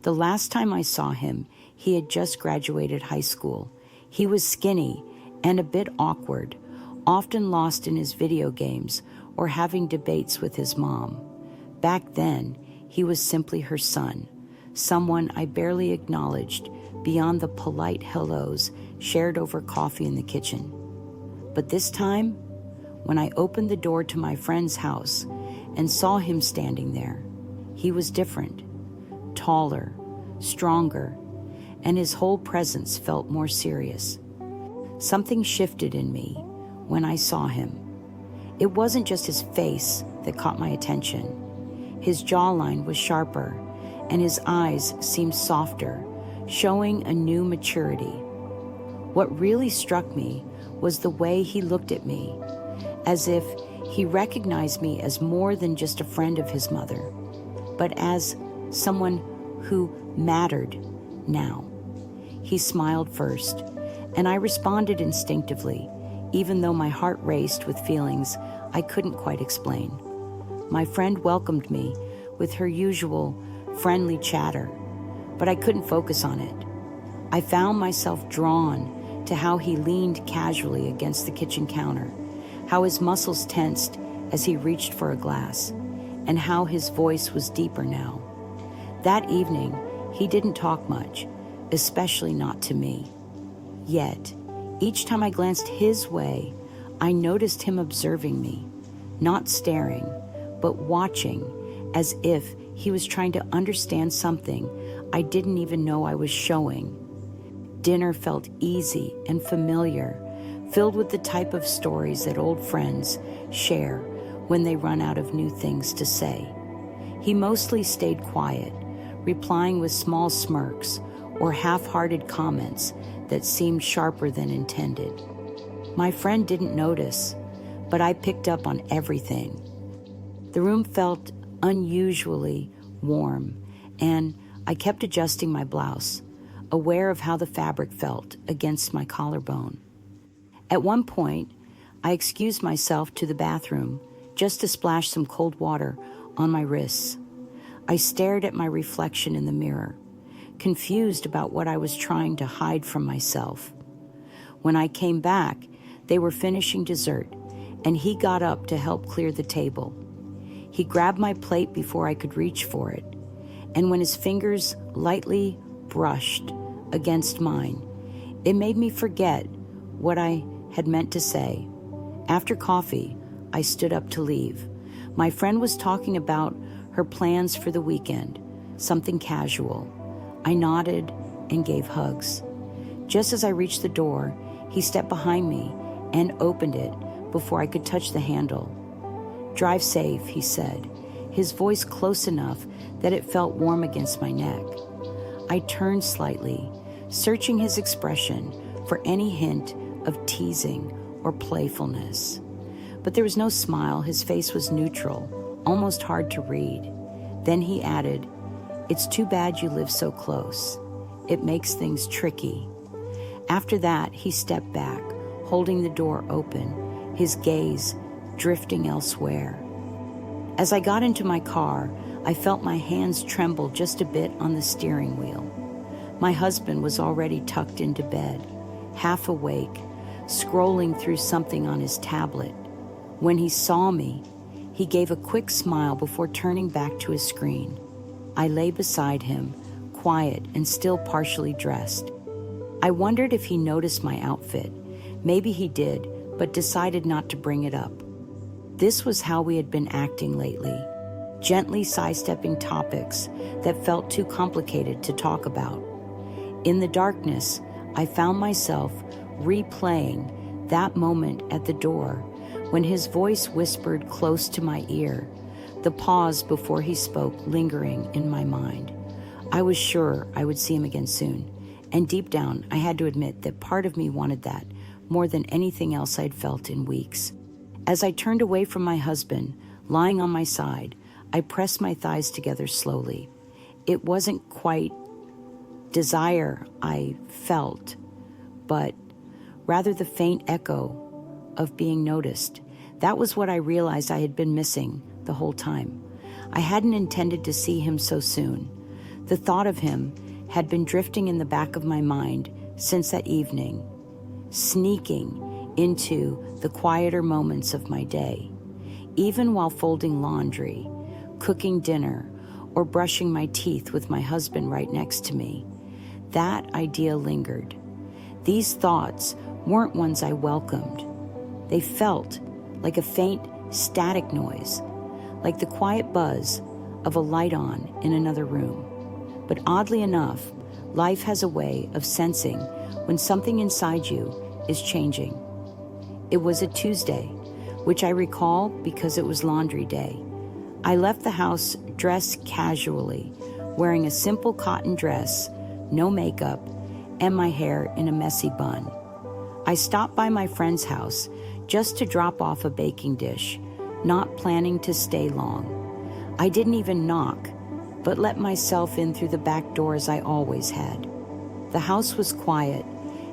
The last time I saw him, he had just graduated high school. He was skinny and a bit awkward, often lost in his video games or having debates with his mom. Back then, he was simply her son, someone I barely acknowledged beyond the polite hellos shared over coffee in the kitchen. But this time, when I opened the door to my friend's house and saw him standing there, he was different, taller, stronger, and his whole presence felt more serious. Something shifted in me when I saw him. It wasn't just his face that caught my attention. His jawline was sharper, and his eyes seemed softer, showing a new maturity. What really struck me was the way he looked at me, as if he recognized me as more than just a friend of his mother, but as someone who mattered now. He smiled first, and I responded instinctively, even though my heart raced with feelings I couldn't quite explain. My friend welcomed me with her usual friendly chatter, but I couldn't focus on it. I found myself drawn to how he leaned casually against the kitchen counter, how his muscles tensed as he reached for a glass, and how his voice was deeper now. That evening, he didn't talk much, especially not to me. Yet, each time I glanced his way, I noticed him observing me, not staring, but watching, as if he was trying to understand something I didn't even know I was showing. Dinner felt easy and familiar, filled with the type of stories that old friends share when they run out of new things to say. He mostly stayed quiet, replying with small smirks or half-hearted comments that seemed sharper than intended. My friend didn't notice, but I picked up on everything. The room felt unusually warm, and I kept adjusting my blouse, aware of how the fabric felt against my collarbone. At one point, I excused myself to the bathroom just to splash some cold water on my wrists. I stared at my reflection in the mirror, confused about what I was trying to hide from myself. When I came back, they were finishing dessert, and he got up to help clear the table. He grabbed my plate before I could reach for it, and when his fingers lightly brushed against mine, it made me forget what I had meant to say. After coffee, I stood up to leave. My friend was talking about her plans for the weekend, something casual. I nodded and gave hugs. Just as I reached the door, he stepped behind me and opened it before I could touch the handle. "Drive safe," he said, his voice close enough that it felt warm against my neck. I turned slightly, searching his expression for any hint of teasing or playfulness. But there was no smile. His face was neutral, almost hard to read. Then he added, "It's too bad you live so close. It makes things tricky." After that, he stepped back, holding the door open, his gaze drifting elsewhere. As I got into my car, I felt my hands tremble just a bit on the steering wheel. My husband was already tucked into bed, half awake, scrolling through something on his tablet. When he saw me, he gave a quick smile before turning back to his screen. I lay beside him, quiet and still partially dressed. I wondered if he noticed my outfit. Maybe he did, but decided not to bring it up. This was how we had been acting lately, gently sidestepping topics that felt too complicated to talk about. In the darkness, I found myself replaying that moment at the door when his voice whispered close to my ear, the pause before he spoke lingering in my mind. I was sure I would see him again soon, and deep down, I had to admit that part of me wanted that more than anything else I'd felt in weeks. As I turned away from my husband, lying on my side, I pressed my thighs together slowly. It wasn't quite desire I felt, but rather the faint echo of being noticed. That was what I realized I had been missing the whole time. I hadn't intended to see him so soon. The thought of him had been drifting in the back of my mind since that evening, sneaking into the quieter moments of my day. Even while folding laundry, cooking dinner, or brushing my teeth with my husband right next to me, that idea lingered. These thoughts weren't ones I welcomed. They felt like a faint static noise, like the quiet buzz of a light on in another room. But oddly enough, life has a way of sensing when something inside you is changing. It was a Tuesday, which I recall because it was laundry day. I left the house dressed casually, wearing a simple cotton dress, no makeup, and my hair in a messy bun. I stopped by my friend's house just to drop off a baking dish, not planning to stay long. I didn't even knock, but let myself in through the back door as I always had. The house was quiet,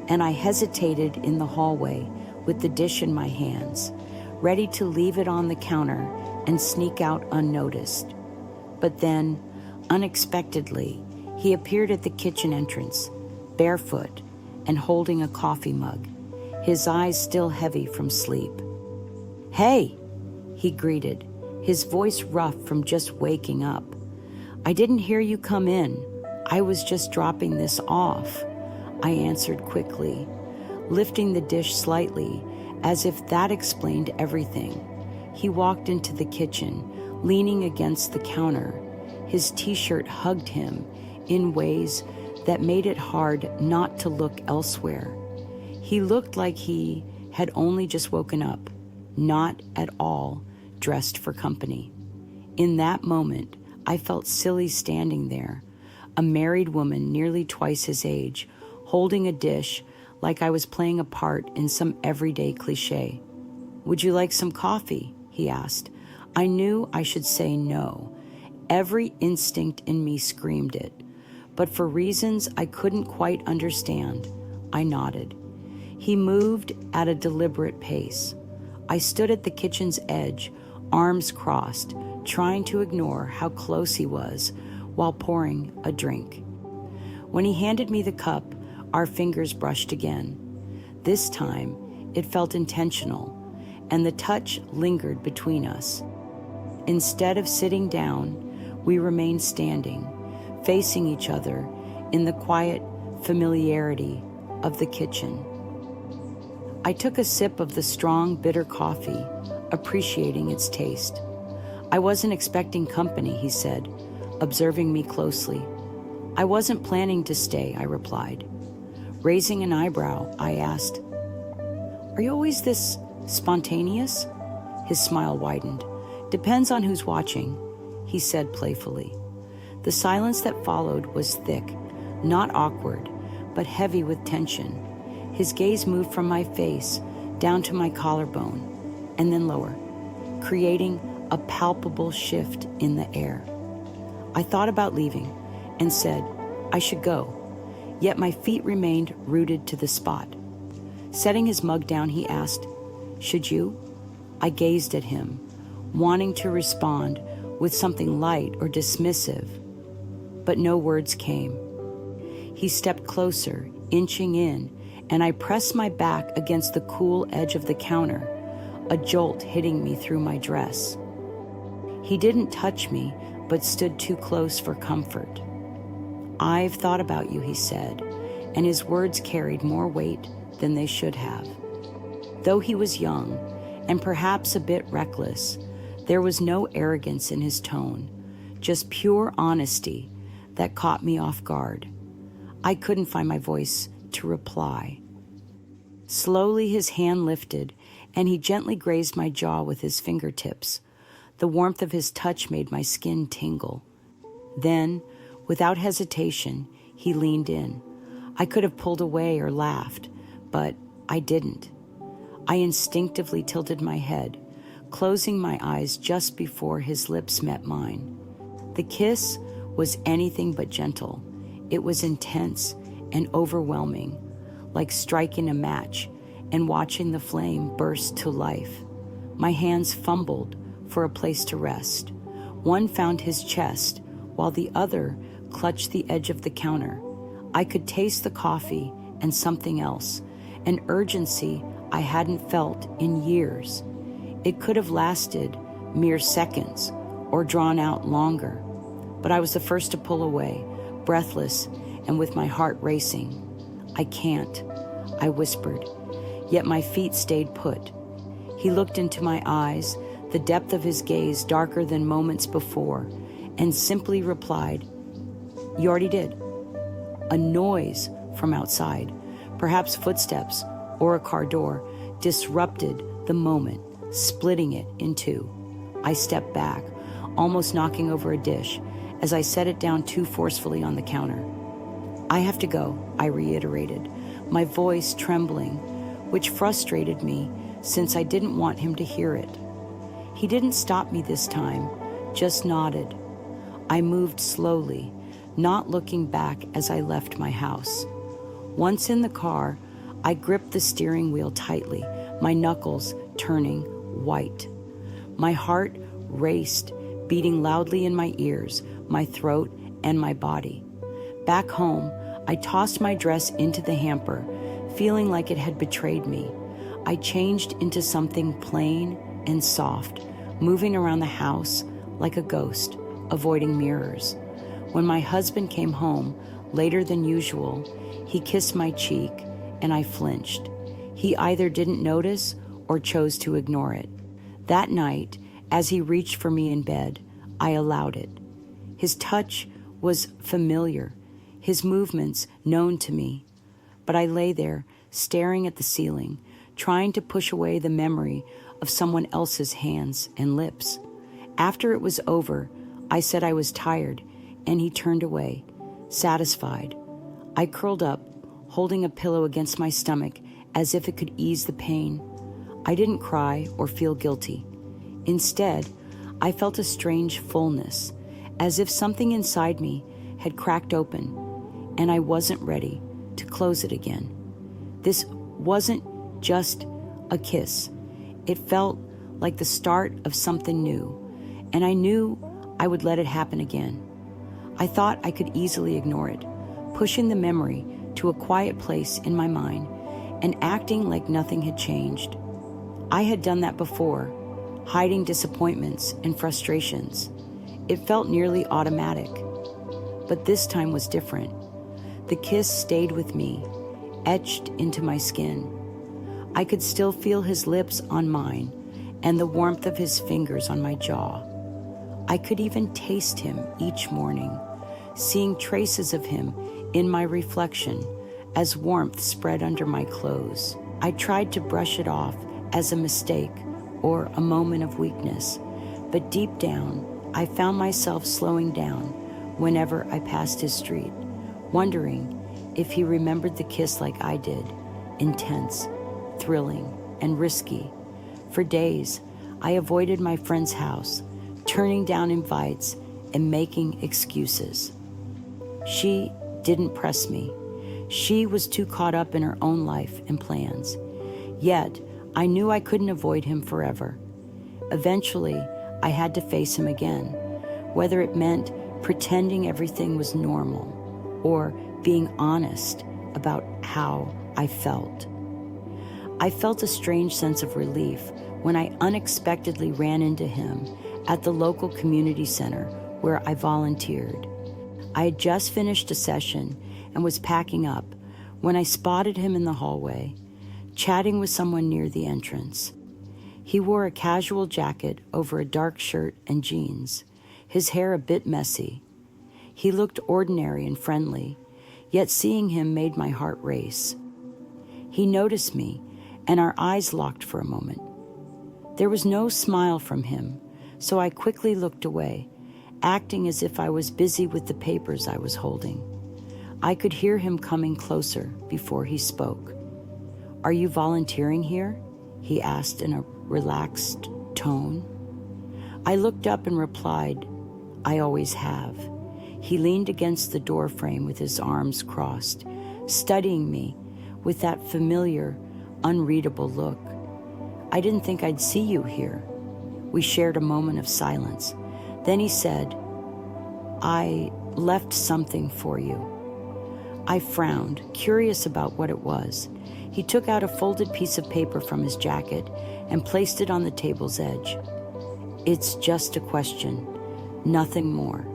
and I hesitated in the hallway with the dish in my hands, ready to leave it on the counter and sneak out unnoticed. But then, unexpectedly, he appeared at the kitchen entrance, barefoot and holding a coffee mug, his eyes still heavy from sleep. "Hey," he greeted, his voice rough from just waking up. "I didn't hear you come in. I was just dropping this off," I answered quickly, lifting the dish slightly, as if that explained everything. He walked into the kitchen, leaning against the counter. His t-shirt hugged him in ways that made it hard not to look elsewhere. He looked like he had only just woken up, not at all dressed for company. In that moment, I felt silly standing there, a married woman nearly twice his age, holding a dish like I was playing a part in some everyday cliche. "Would you like some coffee?" he asked. I knew I should say no. Every instinct in me screamed it. But for reasons I couldn't quite understand, I nodded. He moved at a deliberate pace. I stood at the kitchen's edge, arms crossed, trying to ignore how close he was while pouring a drink. When he handed me the cup, our fingers brushed again. This time, it felt intentional, and the touch lingered between us. Instead of sitting down, we remained standing, facing each other in the quiet familiarity of the kitchen. I took a sip of the strong, bitter coffee, appreciating its taste. "I wasn't expecting company," he said, observing me closely. "I wasn't planning to stay," I replied. Raising an eyebrow, I asked, "Are you always this spontaneous?" His smile widened. "Depends on who's watching," he said playfully. The silence that followed was thick, not awkward, but heavy with tension. His gaze moved from my face down to my collarbone, and then lower, creating a palpable shift in the air. I thought about leaving and said I should go, yet my feet remained rooted to the spot. Setting his mug down, he asked, "Should you?" I gazed at him, wanting to respond with something light or dismissive, but no words came. He stepped closer, inching in, and I pressed my back against the cool edge of the counter, a jolt hitting me through my dress. He didn't touch me, but stood too close for comfort. "I've thought about you," he said, and his words carried more weight than they should have. Though he was young, and perhaps a bit reckless, there was no arrogance in his tone, just pure honesty that caught me off guard. I couldn't find my voice to reply. Slowly his hand lifted, and he gently grazed my jaw with his fingertips. The warmth of his touch made my skin tingle. Then, without hesitation, he leaned in. I could have pulled away or laughed, but I didn't. I instinctively tilted my head, closing my eyes just before his lips met mine. The kiss was anything but gentle. It was intense and overwhelming, like striking a match and watching the flame burst to life. My hands fumbled for a place to rest. One found his chest, while the other clutched the edge of the counter. I could taste the coffee and something else, an urgency I hadn't felt in years. It could have lasted mere seconds or drawn out longer, but I was the first to pull away, breathless and with my heart racing. "I can't," I whispered, yet my feet stayed put. He looked into my eyes, the depth of his gaze darker than moments before, and simply replied, "You already did." A noise from outside, perhaps footsteps or a car door, disrupted the moment, splitting it in two. I stepped back, almost knocking over a dish, as I set it down too forcefully on the counter. "I have to go," I reiterated, my voice trembling, which frustrated me since I didn't want him to hear it. He didn't stop me this time, just nodded. I moved slowly, not looking back as I left my house. Once in the car, I gripped the steering wheel tightly, my knuckles turning white. My heart raced, beating loudly in my ears, my throat, and my body. Back home, I tossed my dress into the hamper, feeling like it had betrayed me. I changed into something plain and soft, moving around the house like a ghost, avoiding mirrors. When my husband came home, later than usual, he kissed my cheek, and I flinched. He either didn't notice or chose to ignore it. That night, as he reached for me in bed, I allowed it. His touch was familiar, his movements known to me, but I lay there, staring at the ceiling, trying to push away the memory of someone else's hands and lips. After it was over, I said I was tired, and he turned away, satisfied. I curled up, holding a pillow against my stomach as if it could ease the pain. I didn't cry or feel guilty. Instead, I felt a strange fullness, as if something inside me had cracked open, and I wasn't ready to close it again. This wasn't just a kiss. It felt like the start of something new, and I knew I would let it happen again. I thought I could easily ignore it, pushing the memory to a quiet place in my mind and acting like nothing had changed. I had done that before, hiding disappointments and frustrations. It felt nearly automatic, but this time was different. The kiss stayed with me, etched into my skin. I could still feel his lips on mine and the warmth of his fingers on my jaw. I could even taste him each morning, seeing traces of him in my reflection as warmth spread under my clothes. I tried to brush it off as a mistake or a moment of weakness, but deep down, I found myself slowing down whenever I passed his street, wondering if he remembered the kiss like I did, intense, thrilling, and risky. For days, I avoided my friend's house, turning down invites and making excuses. She didn't press me. She was too caught up in her own life and plans. Yet, I knew I couldn't avoid him forever. Eventually, I had to face him again, whether it meant pretending everything was normal or being honest about how I felt. I felt a strange sense of relief when I unexpectedly ran into him at the local community center where I volunteered. I had just finished a session and was packing up when I spotted him in the hallway, chatting with someone near the entrance. He wore a casual jacket over a dark shirt and jeans, his hair a bit messy. He looked ordinary and friendly, yet seeing him made my heart race. He noticed me, and our eyes locked for a moment. There was no smile from him, so I quickly looked away, acting as if I was busy with the papers I was holding. I could hear him coming closer before he spoke. "Are you volunteering here?" he asked in a relaxed tone. I looked up and replied, "I always have." He leaned against the door frame with his arms crossed, studying me with that familiar, unreadable look. "I didn't think I'd see you here." We shared a moment of silence. Then he said, I left something for you." I frowned, curious about what it was. He took out a folded piece of paper from his jacket and placed it on the table's edge. "It's just a question, nothing more."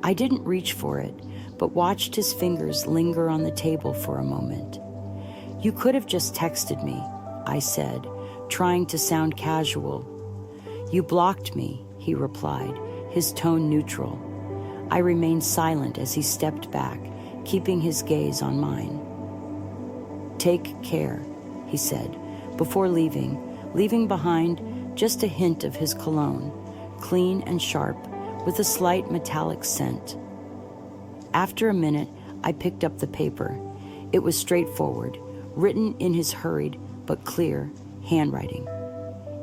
I didn't reach for it, but watched his fingers linger on the table for a moment. "You could have just texted me," I said, trying to sound casual. "You blocked me," he replied, his tone neutral. I remained silent as he stepped back, keeping his gaze on mine. "Take care," he said, before leaving behind just a hint of his cologne, clean and sharp, with a slight metallic scent. After a minute, I picked up the paper. It was straightforward, written in his hurried but clear handwriting.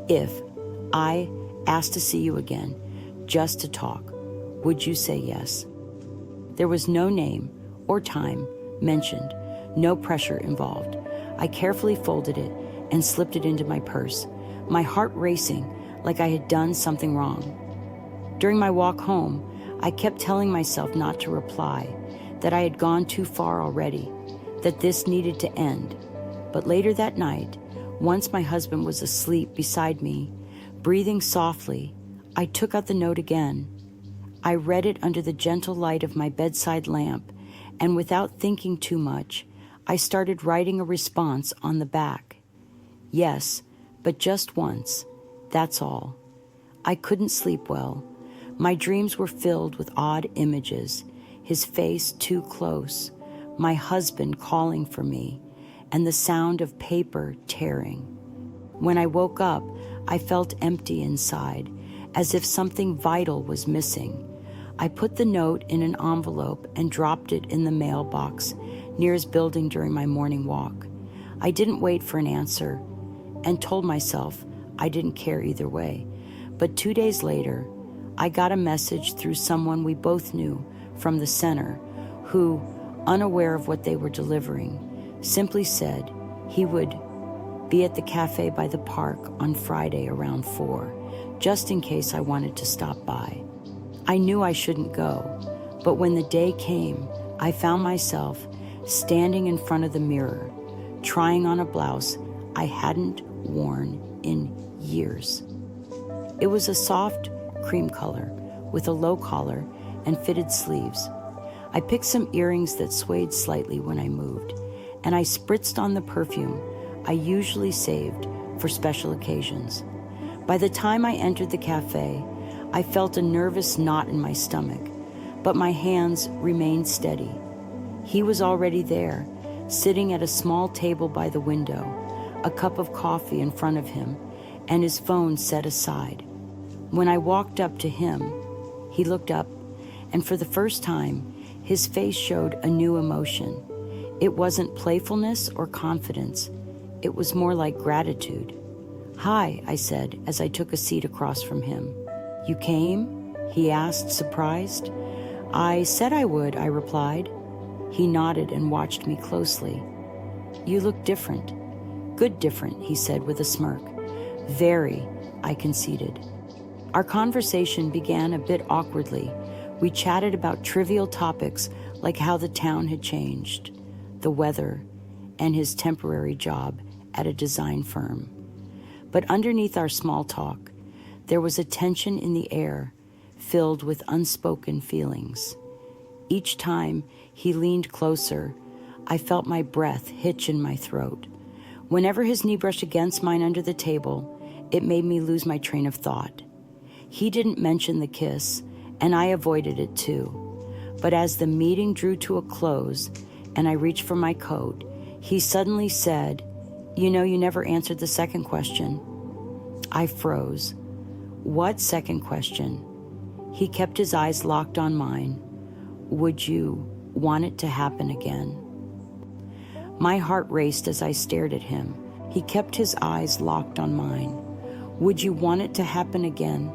"If I asked to see you again, just to talk, would you say yes?" There was no name or time mentioned, no pressure involved. I carefully folded it and slipped it into my purse, my heart racing like I had done something wrong. During my walk home, I kept telling myself not to reply, that I had gone too far already, that this needed to end. But later that night, once my husband was asleep beside me, breathing softly, I took out the note again. I read it under the gentle light of my bedside lamp, and without thinking too much, I started writing a response on the back. Yes, but just once, that's all. I couldn't sleep well. My dreams were filled with odd images, his face too close, my husband calling for me, and the sound of paper tearing. When I woke up, I felt empty inside, as if something vital was missing. I put the note in an envelope and dropped it in the mailbox near his building during my morning walk. I didn't wait for an answer and told myself I didn't care either way. But 2 days later, I got a message through someone we both knew from the center who, unaware of what they were delivering, simply said he would be at the cafe by the park on Friday around 4, just in case I wanted to stop by. I knew I shouldn't go, but when the day came, I found myself standing in front of the mirror, trying on a blouse I hadn't worn in years. It was a soft cream color with a low collar and fitted sleeves. I picked some earrings that swayed slightly when I moved, and I spritzed on the perfume I usually saved for special occasions. By the time I entered the cafe, I felt a nervous knot in my stomach, but my hands remained steady. He was already there, sitting at a small table by the window, a cup of coffee in front of him, and his phone set aside. When I walked up to him, he looked up, and for the first time, his face showed a new emotion. It wasn't playfulness or confidence. It was more like gratitude. "Hi," I said as I took a seat across from him. "You came?" he asked, surprised. "I said I would," I replied. He nodded and watched me closely. "You look different." "Good different," he said with a smirk. "Very," I conceded. Our conversation began a bit awkwardly. We chatted about trivial topics like how the town had changed, the weather, and his temporary job at a design firm. But underneath our small talk, there was a tension in the air filled with unspoken feelings. Each time he leaned closer, I felt my breath hitch in my throat. Whenever his knee brushed against mine under the table, it made me lose my train of thought. He didn't mention the kiss, and I avoided it too. But as the meeting drew to a close and I reached for my coat, he suddenly said, "You know, you never answered the second question." I froze. "What second question?" He kept his eyes locked on mine. "Would you want it to happen again?" My heart raced as I stared at him. He kept his eyes locked on mine. "Would you want it to happen again?"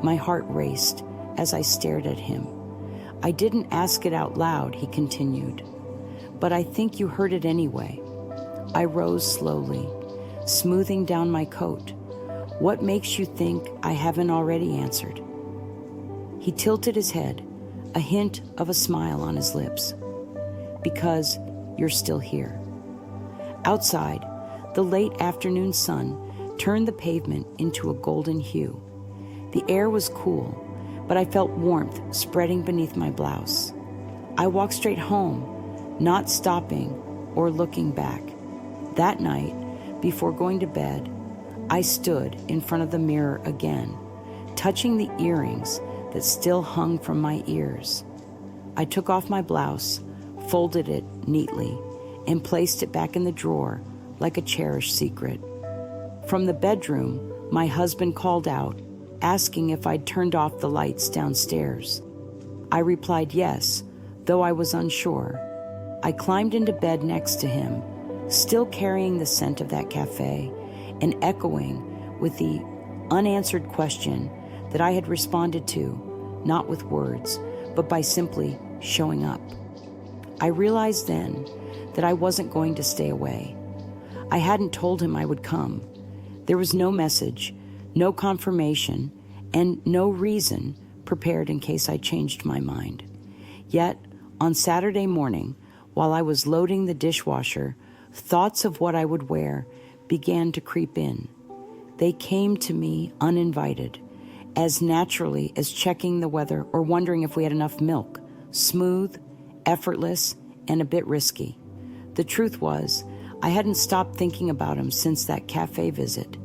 My heart raced as I stared at him. "I didn't ask it out loud," he continued, "but I think you heard it anyway." I rose slowly, smoothing down my coat. "What makes you think I haven't already answered?" He tilted his head, a hint of a smile on his lips. Because you're still here. Outside, the late afternoon sun turned the pavement into a golden hue. The air was cool, but I felt warmth spreading beneath my blouse. I walked straight home, not stopping or looking back. That night, before going to bed, I stood in front of the mirror again, touching the earrings that still hung from my ears. I took off my blouse, folded it neatly, and placed it back in the drawer like a cherished secret. From the bedroom, my husband called out, asking if I'd turned off the lights downstairs. I replied yes, though I was unsure. I climbed into bed next to him, still carrying the scent of that cafe and echoing with the unanswered question that I had responded to, not with words, but by simply showing up. I realized then that I wasn't going to stay away. I hadn't told him I would come. There was no message, no confirmation, and no reason prepared in case I changed my mind. Yet, on Saturday morning, while I was loading the dishwasher, thoughts of what I would wear began to creep in. They came to me uninvited, as naturally as checking the weather or wondering if we had enough milk, smooth, effortless, and a bit risky. The truth was, I hadn't stopped thinking about him since that cafe visit.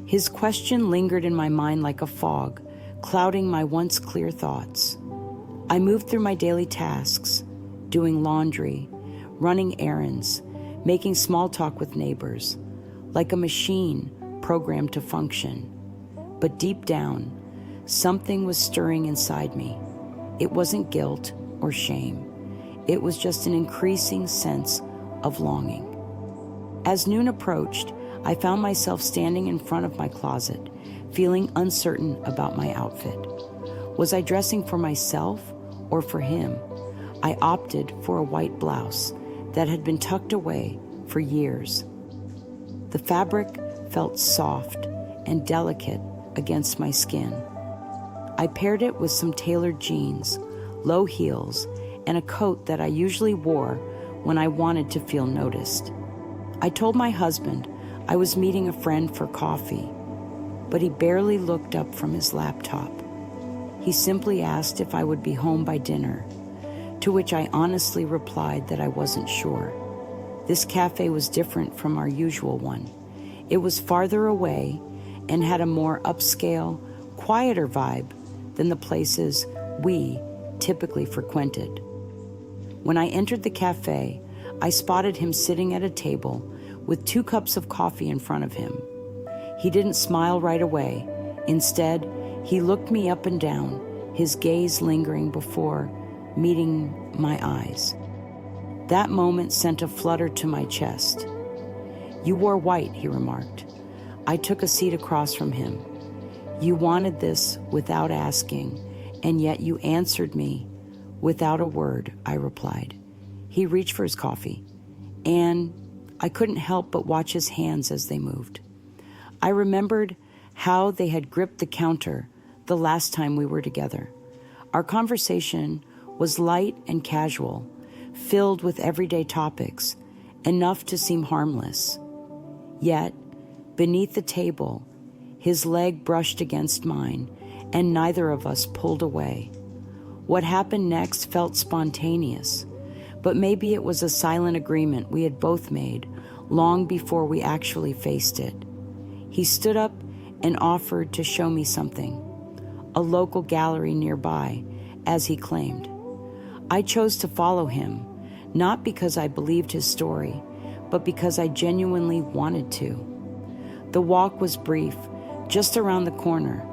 His question lingered in my mind like a fog, clouding my once clear thoughts. I moved through my daily tasks, doing laundry, running errands, making small talk with neighbors, like a machine programmed to function. But deep down, something was stirring inside me. It wasn't guilt or shame. It was just an increasing sense of longing. As noon approached, I found myself standing in front of my closet, feeling uncertain about my outfit. Was I dressing for myself or for him? I opted for a white blouse that had been tucked away for years. The fabric felt soft and delicate against my skin. I paired it with some tailored jeans, low heels, and a coat that I usually wore when I wanted to feel noticed. I told my husband I was meeting a friend for coffee, but he barely looked up from his laptop. He simply asked if I would be home by dinner, to which I honestly replied that I wasn't sure. This cafe was different from our usual one. It was farther away and had a more upscale, quieter vibe than the places we typically frequented. When I entered the cafe, I spotted him sitting at a table with 2 cups of coffee in front of him. He didn't smile right away. Instead, he looked me up and down, his gaze lingering before meeting my eyes. That moment sent a flutter to my chest. "You wore white," he remarked. I took a seat across from him. "You wanted this without asking, and yet you answered me without a word," I replied. He reached for his coffee, and I couldn't help but watch his hands as they moved. I remembered how they had gripped the counter the last time we were together. Our conversation was light and casual, filled with everyday topics, enough to seem harmless. Yet, beneath the table, his leg brushed against mine, and neither of us pulled away. What happened next felt spontaneous, but maybe it was a silent agreement we had both made long before we actually faced it. He stood up and offered to show me something, a local gallery nearby, as he claimed. I chose to follow him, not because I believed his story, but because I genuinely wanted to. The walk was brief, just around the corner,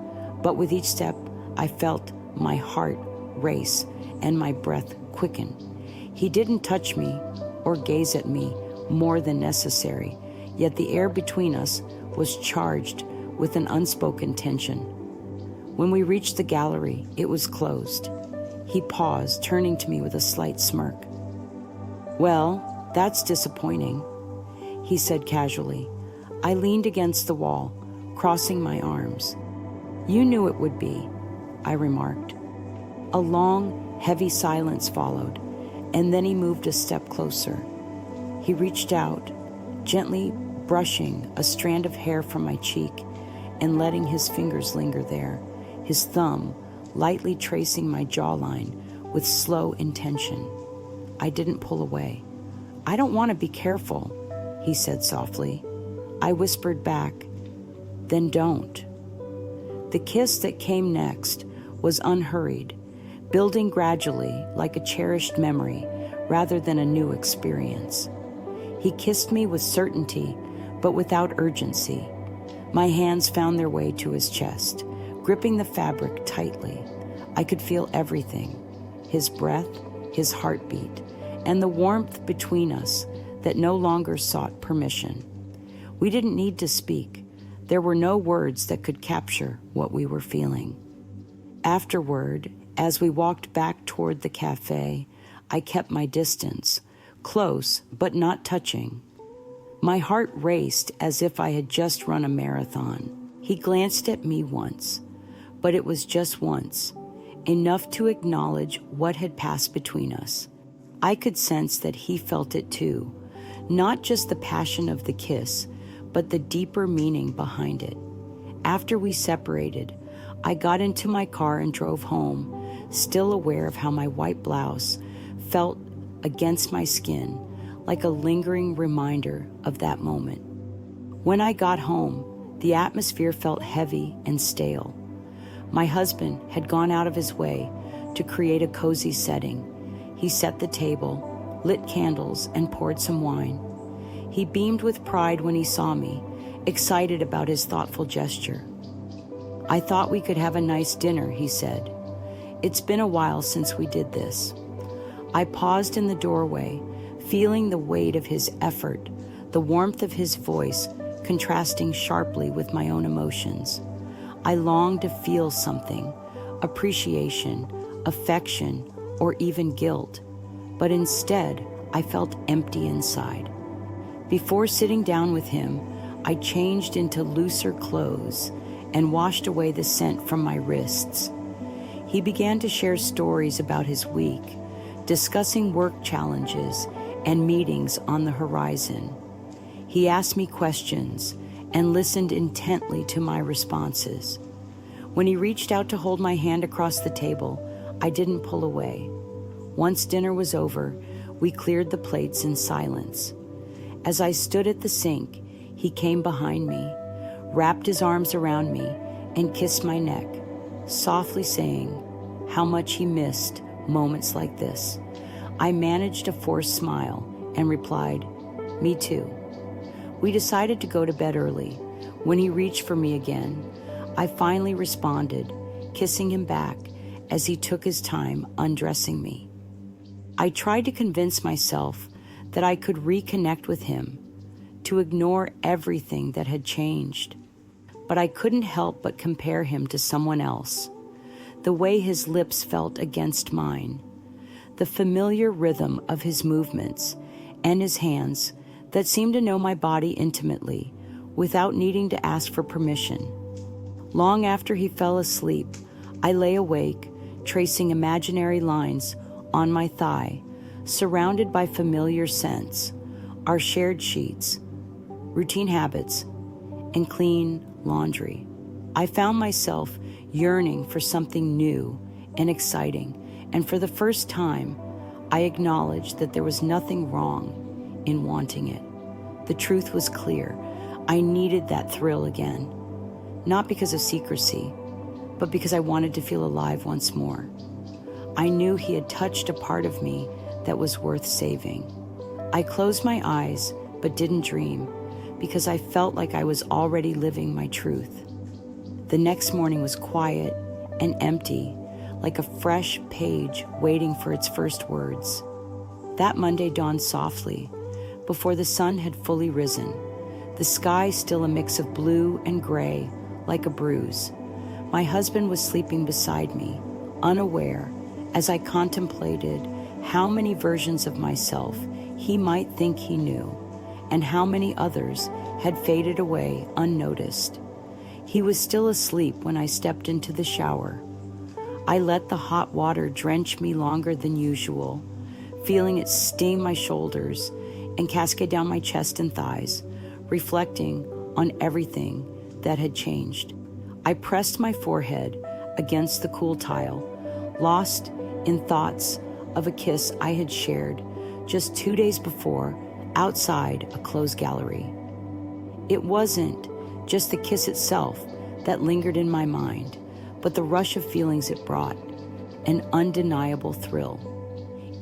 but with each step, I felt my heart race and my breath quicken. He didn't touch me or gaze at me more than necessary, yet the air between us was charged with an unspoken tension. When we reached the gallery, it was closed. He paused, turning to me with a slight smirk. "Well, that's disappointing," he said casually. I leaned against the wall, crossing my arms. "You knew it would be," I remarked. A long, Heavy silence followed, and then he moved a step closer. He reached out, gently brushing a strand of hair from my cheek and letting his fingers linger there, his thumb lightly tracing my jawline with slow intention. I didn't pull away. "I don't want to be careful," he said softly. I whispered back, "Then don't." The kiss that came next was unhurried, building gradually like a cherished memory rather than a new experience. He kissed me with certainty, but without urgency. My hands found their way to his chest, gripping the fabric tightly. I could feel everything, his breath, his heartbeat, and the warmth between us that no longer sought permission. We didn't need to speak. There were no words that could capture what we were feeling. Afterward, as we walked back toward the cafe, I kept my distance, close but not touching. My heart raced as if I had just run a marathon. He glanced at me once, but it was just once, enough to acknowledge what had passed between us. I could sense that he felt it too, not just the passion of the kiss, but the deeper meaning behind it. After we separated, I got into my car and drove home, still aware of how my white blouse felt against my skin, like a lingering reminder of that moment. When I got home, the atmosphere felt heavy and stale. My husband had gone out of his way to create a cozy setting. He set the table, lit candles, and poured some wine. He beamed with pride when he saw me, excited about his thoughtful gesture. "I thought we could have a nice dinner," he said. "It's been a while since we did this." I paused in the doorway, feeling the weight of his effort, the warmth of his voice contrasting sharply with my own emotions. I longed to feel something, appreciation, affection, or even guilt, but instead I felt empty inside. Before sitting down with him, I changed into looser clothes and washed away the scent from my wrists. He began to share stories about his week, discussing work challenges and meetings on the horizon. He asked me questions and listened intently to my responses. When he reached out to hold my hand across the table, I didn't pull away. Once dinner was over, we cleared the plates in silence. As I stood at the sink, he came behind me, wrapped his arms around me, and kissed my neck, softly saying how much he missed moments like this. I managed a forced smile and replied, "Me too." We decided to go to bed early. When he reached for me again, I finally responded, kissing him back as he took his time undressing me. I tried to convince myself that I could reconnect with him, to ignore everything that had changed. But I couldn't help but compare him to someone else. The way his lips felt against mine, the familiar rhythm of his movements, and his hands that seemed to know my body intimately without needing to ask for permission. Long after he fell asleep, I lay awake, tracing imaginary lines on my thigh, surrounded by familiar scents, our shared sheets, routine habits, and clean laundry. I found myself yearning for something new and exciting, and for the first time, I acknowledged that there was nothing wrong in wanting it. The truth was clear. I needed that thrill again, not because of secrecy, but because I wanted to feel alive once more. I knew he had touched a part of me that was worth saving. I closed my eyes, but didn't dream, because I felt like I was already living my truth. The next morning was quiet and empty, like a fresh page waiting for its first words. That Monday dawned softly, before the sun had fully risen, the sky still a mix of blue and gray, like a bruise. My husband was sleeping beside me, unaware, as I contemplated how many versions of myself he might think he knew, and how many others had faded away unnoticed. He was still asleep when I stepped into the shower. I let the hot water drench me longer than usual, feeling it sting my shoulders and cascade down my chest and thighs, reflecting on everything that had changed. I pressed my forehead against the cool tile, lost in thoughts of a kiss I had shared just 2 days before outside a closed gallery. It wasn't just the kiss itself that lingered in my mind, but the rush of feelings it brought, an undeniable thrill.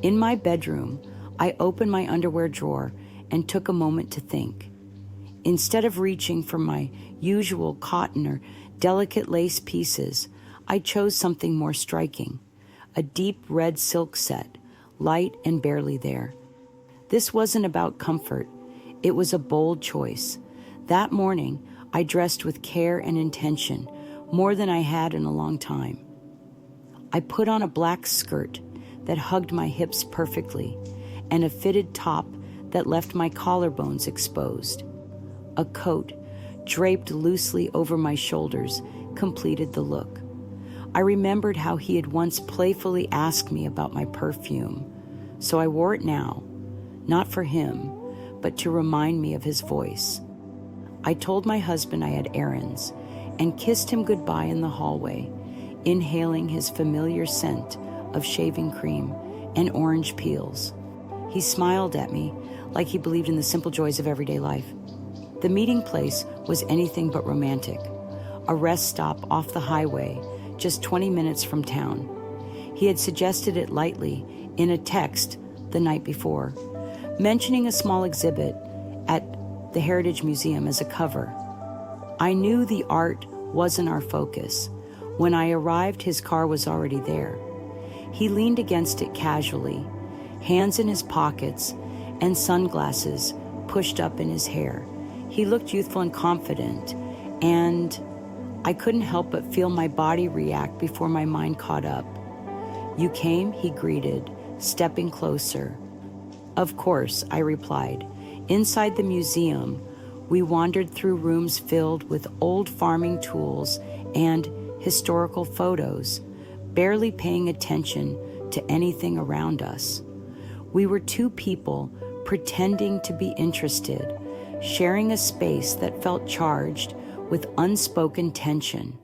In my bedroom, I opened my underwear drawer and took a moment to think. Instead of reaching for my usual cotton or delicate lace pieces, I chose something more striking, a deep red silk set, light and barely there. This wasn't about comfort. It was a bold choice. That morning, I dressed with care and intention, more than I had in a long time. I put on a black skirt that hugged my hips perfectly and a fitted top that left my collarbones exposed. A coat draped loosely over my shoulders completed the look. I remembered how he had once playfully asked me about my perfume, so I wore it now, not for him, but to remind me of his voice. I told my husband I had errands and kissed him goodbye in the hallway, inhaling his familiar scent of shaving cream and orange peels. He smiled at me like he believed in the simple joys of everyday life. The meeting place was anything but romantic, a rest stop off the highway just 20 minutes from town. He had suggested it lightly in a text the night before, mentioning a small exhibit at the Heritage Museum as a cover. I knew the art wasn't our focus. When I arrived, his car was already there. He leaned against it casually, hands in his pockets and sunglasses pushed up in his hair. He looked youthful and confident, and I couldn't help but feel my body react before my mind caught up. "You came?" he greeted, stepping closer. "Of course," I replied. Inside the museum, we wandered through rooms filled with old farming tools and historical photos, barely paying attention to anything around us. We were two people pretending to be interested, sharing a space that felt charged with unspoken tension.